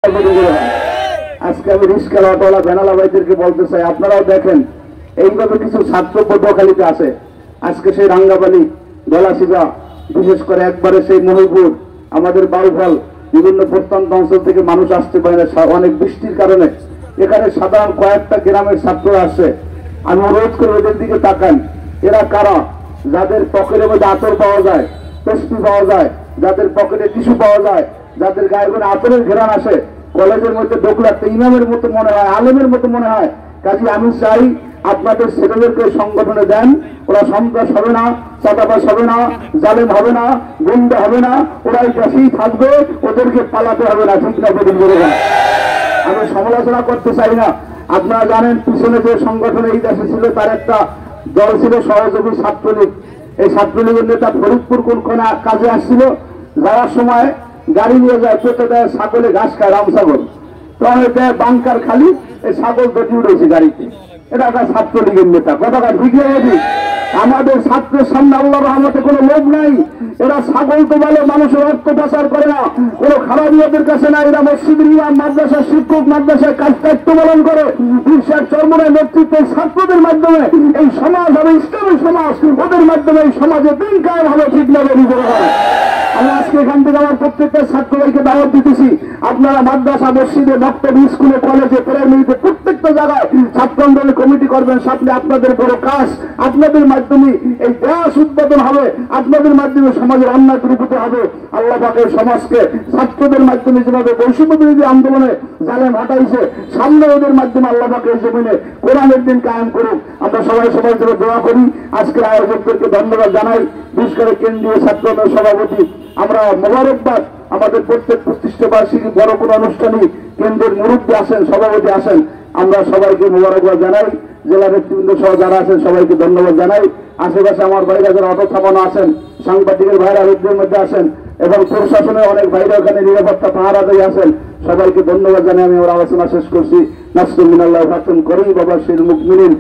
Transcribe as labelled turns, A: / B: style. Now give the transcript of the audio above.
A: আজকে আমি রিস্কা অটোওয়ালা ভ্যানালা ভাইদেরকে বলতে চাই, আপনারাও দেখেন এইভাবে কিছু ছাত্র পটুয়াখালীতে আছে। আজকে সেই রাঙ্গাবালি, গলাচিপা, বিশেষ করে একবারে সেই মহিপুর, আমাদের বাউফল, বিভিন্ন প্রত্যন্ত অঞ্চল থেকে মানুষ আসতে পারে না অনেক বৃষ্টির কারণে। এখানে সাধারণ কয়েকটা গ্রামের ছাত্ররা আসছে। আমি অনুরোধ করে ওদের দিকে তাকান। এরা কারা? যাদের পকেটের মধ্যে আতর পাওয়া যায়, তসবি পাওয়া যায়, যাদের পকেটে টিস্যু পাওয়া যায়, যাদের গায়ে কোনো আতরের ঘেরান আসে, কলেজের মধ্যে ঢুকলে একটা ইমামের মতো মনে হয়, আলেমের মতো মনে হয়। কাজে আমি চাই আপনাদের ছেলেদেরকে সংগঠনে দেন। ওরা সন্ত্রাস হবে না, চাঁদাবাজ হবে না, জালেম হবে না, গুন্ডা হবে না, ওরা দেশেই থাকবে, ওদেরকে পালাতে হবে না। ঠিক না? বলবেন। আমি সমালোচনা করতে চাই না। আপনারা জানেন পিছনে যে সংগঠন এই দেশে ছিল তার একটা দল ছিল সহযোগী ছাত্রলীগ। এই ছাত্রলীগের নেতা ফরিদপুর কোন কাজে আসছিল, যাওয়ার সময় গাড়ি নিয়ে যায়, পেটে দেয় ছাগলে ঘাস খায়, রাম ছাগল। তখন দেয় বাংকার খালি, এই ছাগল দটি উঠেছে গাড়িতে। এটা একটা ছাত্রলীগের নেতা। কথাটা ঠিক হয়ে আমাদের ছাত্রের সামনে আল্লাহর রহমতে কোনো লোভ নাই। এরা ছাগল তো বলে, মানুষের অর্থ পাচার করে না, কোনো খারাপিয়াদের কাছে না। এরা মসজিদের ইমাম, মাদ্রাসার শিক্ষক, মাদ্রাসায় কাজ দায়িত্ব পালন করে। বিশ্বের চরমনের নেতৃত্বে ছাত্রদের মাধ্যমে এই সমাজ হবে ইসলামী সমাজ, ওদের মাধ্যমে এই সমাজে দিন কায়েম হবে। ঠিক না? আমি আজকে এখান থেকে আমার প্রত্যেকটা ছাত্র ভাইকে দাওয়াত দিতেছি, আপনারা মাদ্রাসা, মসজিদে, বক্তব্য, স্কুলে, কলেজে, প্রাইমারিতে প্রত্যেকটা জায়গায় ছাত্র আন্দোলন কমিটি করবেন। সামনে আপনাদের বড় কাজ, আপনাদের মাধ্যমে এই দেশ উদ্বোধন হবে, আপনাদের মাধ্যমে সমাজের অন্যায় দূরীভূত হবে। আল্লাহ পাকের সমাজকে ছাত্রদের মাধ্যমে যেভাবে বৈষম্য বিরোধী আন্দোলনে জালেম হটাইছে, সামনে ওদের মাধ্যমে আল্লাহ পাকের জমিনে কোরআনের দিন কায়েম করুন। আমরা সবাই সবার জন্য দোয়া করি। আজকের আয়োজকদেরকে ধন্যবাদ জানাই, বিশেষ করে কেন্দ্রীয় ছাত্র সভাপতি। আমরা মোবারকবাদ, আমাদের প্রত্যেক প্রতিষ্ঠা বার্ষিকী বড় কোনো অনুষ্ঠানে কেন্দ্রের মুরব্বী আসেন, সভাপতি আসেন, আমরা সবাইকে মোবারকবাদ জানাই। জেলা নেতৃবৃন্দ সহ যারা আছেন সবাইকে ধন্যবাদ জানাই। আশেপাশে আমার ভাইরা যারা অটো থামানো আছেন, সাংবাদিকের ভাইরা রোদ্রের মধ্যে আসেন, এবং প্রশাসনের অনেক ভাইরা ওখানে নিরাপত্তা পাহারাদারি আছেন, সবাইকে ধন্যবাদ জানাই আমি আমার আলোচনা শেষ করছি। নাসরুল মিনাল্লাহ ফাতুন করি বাবা শিল মুকমিনিন।